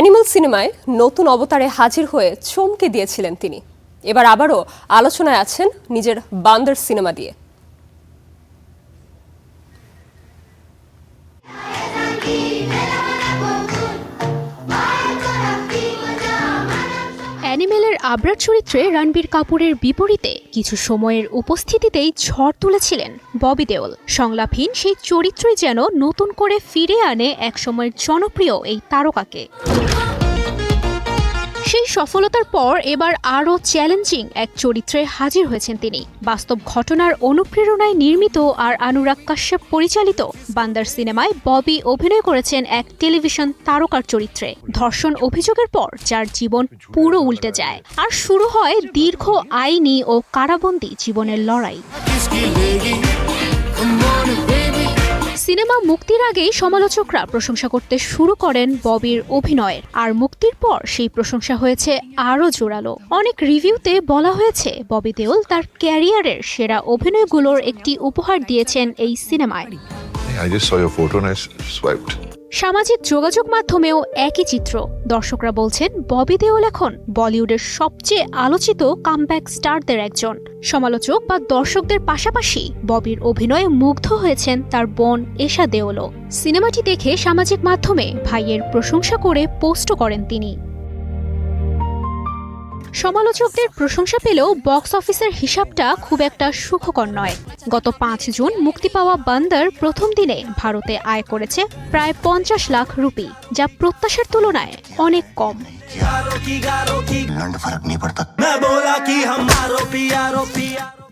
Animal সিনেমায় নতুন অবতারে হাজির হয়ে চমকে দিয়েছিলেন তিনি। এবার আবারও আলোচনায় আছেন নিজের বান্দর সিনেমা দিয়ে। অ্যানিমেলের আবরার চরিত্রে রণবীর কাপুরের বিপরীতে কিছু সময়ের উপস্থিতিতেই ঝড় তুলেছিলেন ববি দেওল। সংলাপহীন সেই চরিত্রই যেন নতুন করে ফিরে আনে একসময়ের জনপ্রিয় এই তারকাকে। সেই সফলতার পর এবার আরও চ্যালেঞ্জিং এক চরিত্রে হাজির হয়েছেন তিনি। বাস্তব ঘটনার অনুপ্রেরণায় নির্মিত আর অনুরাগ কাশ্যপ পরিচালিত বান্দার সিনেমায় ববি অভিনয় করেছেন এক টেলিভিশন তারকার চরিত্রে। ধর্ষণ অভিযোগের পর যার জীবন পুরো উল্টে যায়, আর শুরু হয় দীর্ঘ আইনি ও কারাবন্দী জীবনের লড়াই। সিনেমা মুক্তির আগেই সমালোচকরা প্রশংসা করতে শুরু করেন ববির অভিনয়ের, আর মুক্তির পর সেই প্রশংসা হয়েছে আরও জোরালো। অনেক রিভিউতে বলা হয়েছে ববি দেওল তার ক্যারিয়ারের সেরা অভিনয়গুলোর একটি উপহার দিয়েছেন এই সিনেমায়। সামাজিক যোগাযোগ মাধ্যমেও একই চিত্র। দর্শকরা বলছেন ববি দেওল এখন বলিউডের সবচেয়ে আলোচিত কামব্যাক স্টারদের একজন। সমালোচক বা দর্শকদের পাশাপাশি ববির অভিনয়ে মুগ্ধ হয়েছেন তার বোন এশা দেওলও। সিনেমাটি দেখে সামাজিক মাধ্যমে ভাইয়ের প্রশংসা করে পোস্টও করেন তিনি। সমালোচকদের প্রশংসা পেলেও বক্স অফিসের হিসাবটা খুব একটা সুখকর নয়। গত 5 জুন মুক্তি পাওয়া বান্দার প্রথম দিনে ভারতে আয় করেছে প্রায় 50 লাখ রুপি, যা প্রত্যাশার তুলনায় অনেক কম।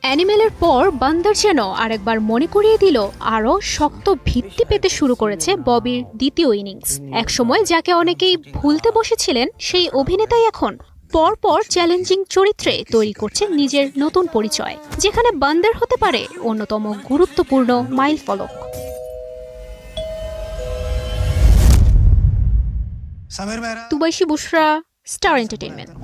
অ্যানিমেলের পর বান্দার যেন আরেকবার মনে করিয়ে দিল আরও শক্ত ভিত্তি পেতে শুরু করেছে ববির দ্বিতীয় ইনিংস। একসময় যাকে অনেকেই ভুলতে বসেছিলেন, সেই অভিনেতাই এখন পরপর চ্যালেঞ্জিং চরিত্রে তৈরি করছে নিজের নতুন পরিচয়, যেখানে বান্দার হতে পারে অন্যতম গুরুত্বপূর্ণ মাইলফলক। তুবাইশি বুশরা, স্টার এন্টারটেইনমেন্ট।